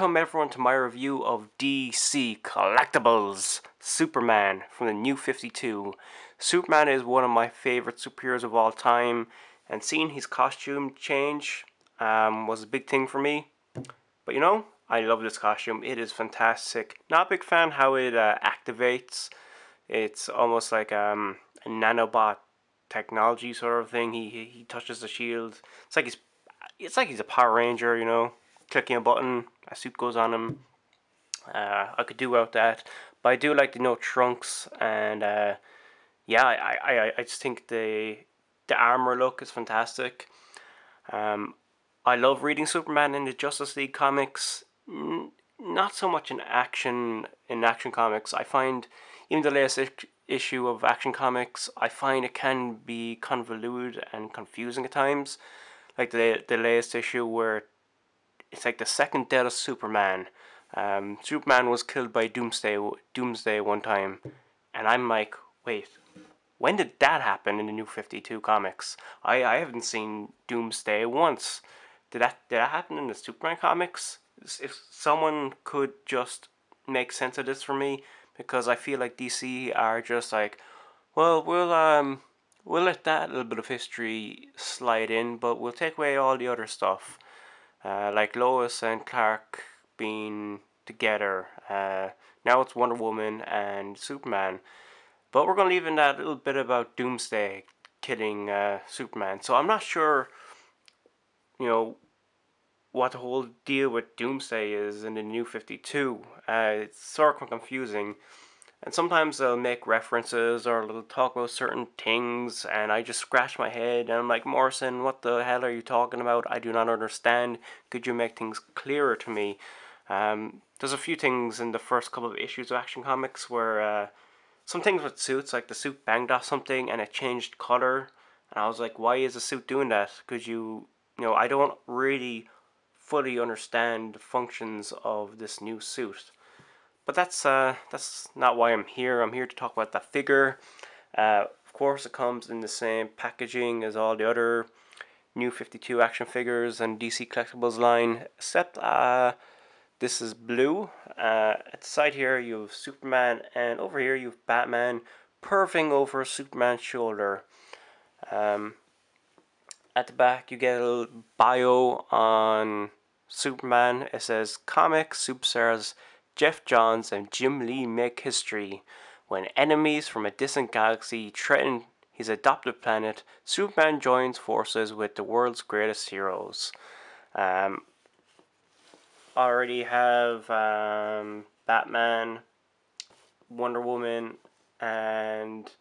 welcome everyone to my review of DC Collectibles Superman from the New 52. Superman is one of my favorite superheroes of all time, and seeing his costume change was a big thing for me. But you know, I love this costume. It is fantastic. Not a big fan how it activates. It's almost like a nanobot technology sort of thing. He touches the shield. It's like he's a Power Ranger, you know. Clicking a button, a suit goes on him. I could do without that, but I do like the trunks, and yeah, I just think the armor look is fantastic. I love reading Superman in the Justice League comics. Not so much in action comics. I find even the latest issue of Action Comics, I find it can be convoluted and confusing at times. Like the latest issue where it's like the second death of Superman. Superman was killed by Doomsday one time, and I'm like, wait, when did that happen in the New 52 comics? I haven't seen Doomsday once. Did that happen in the Superman comics? If someone could just make sense of this for me, because I feel like DC are just like, well, we'll let that little bit of history slide in, but we'll take away all the other stuff. Like Lois and Clark being together. Now it's Wonder Woman and Superman. But we're going to leave in that little bit about Doomsday killing Superman. So I'm not sure, what the whole deal with Doomsday is in the New 52. It's sort of confusing. And sometimes they'll make references or they'll talk about certain things, and I just scratch my head and I'm like, Morrison, what the hell are you talking about? I do not understand. Could you make things clearer to me? There's a few things in the first couple of issues of Action Comics where some things with suits, like the suit banged off something and it changed color, and I was like, why is the suit doing that? Because I don't really fully understand the functions of this new suit. But that's not why I'm here. I'm here to talk about the figure. Of course, it comes in the same packaging as all the other New 52 action figures and DC Collectibles line, except this is blue. At the side here, you have Superman, and over here you have Batman perving over Superman's shoulder. At the back, you get a little bio on Superman. It says, "Comics superstars Jeff Johns and Jim Lee make history. When enemies from a distant galaxy threaten his adopted planet, Superman joins forces with the world's greatest heroes." Already have Batman, Wonder Woman, and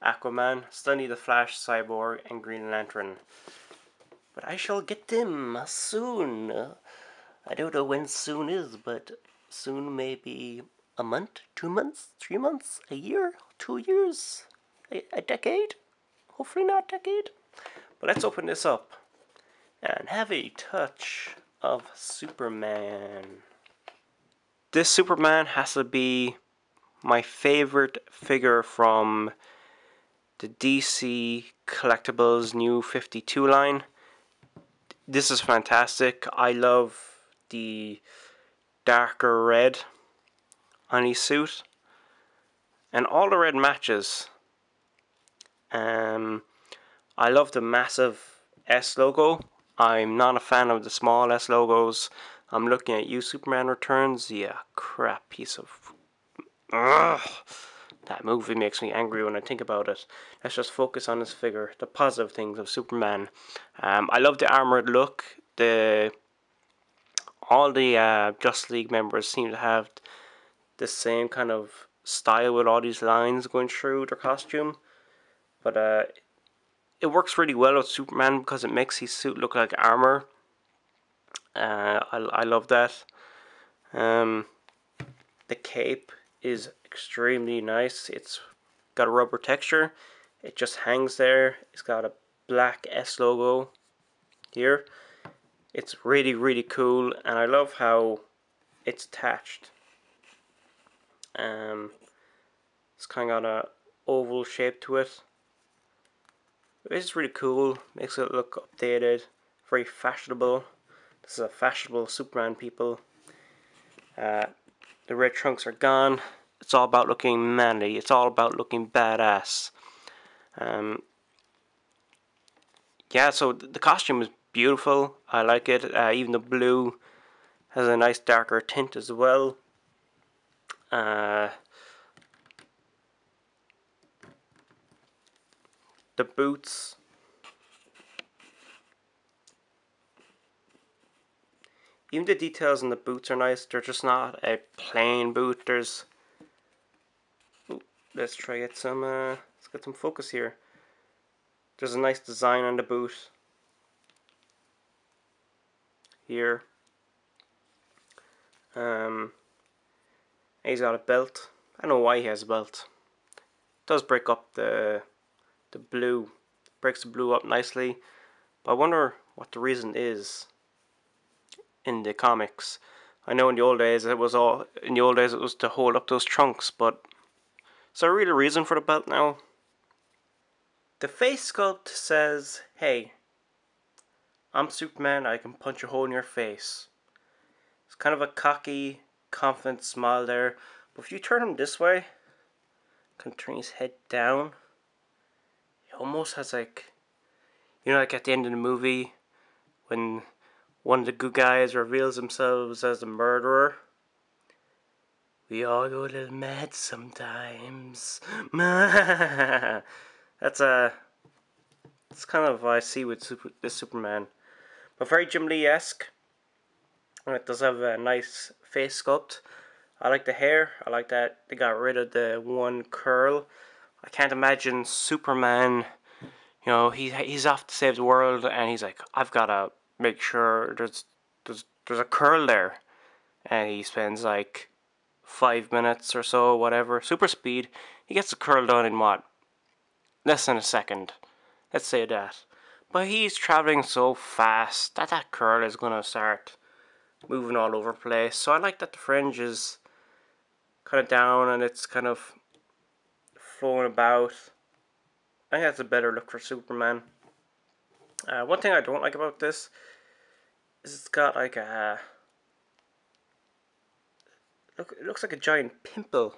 Aquaman. Still need the Flash, Cyborg, and Green Lantern. But I shall get them soon. I don't know when soon is, but soon may be a month, 2 months, 3 months, a year, 2 years, a decade. Hopefully not a decade. But let's open this up and have a touch of Superman. This Superman has to be my favorite figure from the DC Collectibles New 52 line. This is fantastic. I love the darker red on his suit, and all the red matches. I love the massive S logo. I'm not a fan of the small S logos. I'm looking at you, Superman Returns. Yeah, crap piece of... Ugh. That movie makes me angry when I think about it. Let's just focus on this figure, the positive things of Superman. I love the armored look. All the Justice League members seem to have the same kind of style with all these lines going through their costume. But it works really well with Superman because it makes his suit look like armor. I love that. The cape is extremely nice. It's got a rubber texture. It just hangs there. It's got a black S logo here. It's really, really cool, and I love how it's attached. It's kind of got a oval shape to it. It's really cool. Makes it look updated, very fashionable. This is a fashionable Superman, people. The red trunks are gone. It's all about looking manly. It's all about looking badass. Yeah, so the costume is beautiful. I like it. Even the blue has a nice darker tint as well. The boots. Even the details on the boots are nice. They're just not a plain boot. There's... Ooh, let's try get some... let's get some focus here. There's a nice design on the boot. Here. He's got a belt. I don't know why he has a belt. It does break up the blue. Breaks the blue up nicely. But I wonder what the reason is in the comics. I know in the old days it was to hold up those trunks, but is there really a reason for the belt now? The face sculpt says, hey, I'm Superman, I can punch a hole in your face. It's kind of a cocky, confident smile there. But if you turn him this way, kind of turn his head down, he almost has like, you know, like at the end of the movie, when one of the good guys reveals themselves as the murderer. We all go a little mad sometimes. That's kind of what I see with this Superman. But very Jim Lee-esque. It does have a nice face sculpt. I like the hair. I like that they got rid of the one curl. I can't imagine Superman, you know, he's off to save the world, and he's like, I've got to make sure there's a curl there. And he spends like 5 minutes or so, whatever, super speed. He gets the curl done in what? Less than a second. Let's say that. But he's traveling so fast that curl is going to start moving all over the place. So I like that the fringe is kind of down and it's kind of flowing about. I think that's a better look for Superman. One thing I don't like about this is it's got like a... it looks like a giant pimple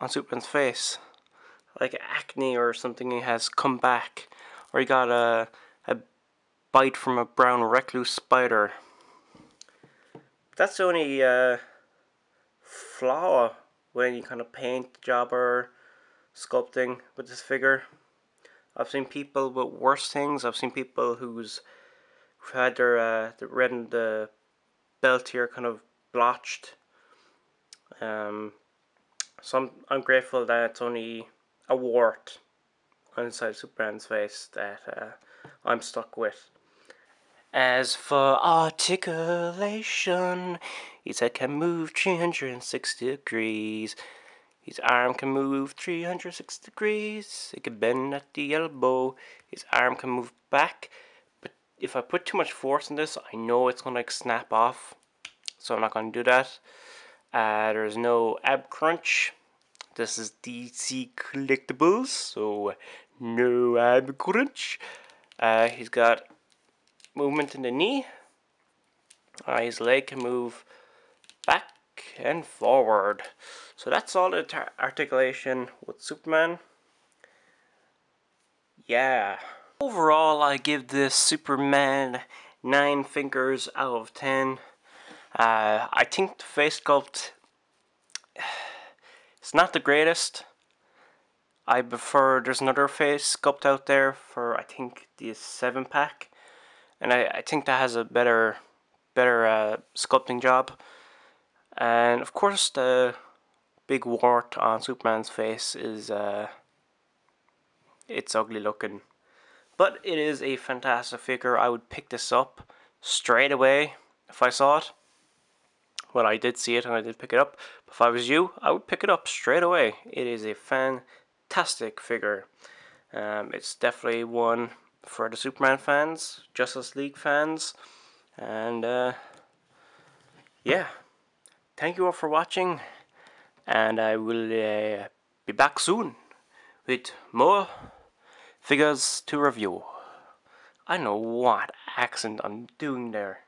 on Superman's face. Like acne or something has come back. Or he got a bite from a brown recluse spider. That's the only flaw with any kind of paint job or sculpting with this figure. I've seen people with worse things. I've seen people who've had their the red and the belt here kind of blotched. So I'm grateful that it's only a wart inside Superman's face that I'm stuck with. As for articulation, his head can move 360 degrees. His arm can move 360 degrees. It can bend at the elbow. His arm can move back. But if I put too much force in this, I know it's going to like snap off. So I'm not going to do that. There's no ab crunch. This is DC Collectibles, so no ab crunch. He's got movement in the knee. His leg can move back and forward. So that's all the articulation with Superman. Yeah. Overall, I give this Superman 9 fingers out of 10. I think the face sculpt, it's not the greatest. I prefer, there's another face sculpt out there for, I think, the 7-pack. And I think that has a better sculpting job. And of course the big wart on Superman's face is it's ugly looking. But it is a fantastic figure. I would pick this up straight away if I saw it. Well, I did see it and I did pick it up. But if I was you, I would pick it up straight away. It is a fantastic figure. It's definitely one for the Superman fans, Justice League fans, and yeah, thank you all for watching, and I will be back soon with more figures to review. I don't know what accent I'm doing there.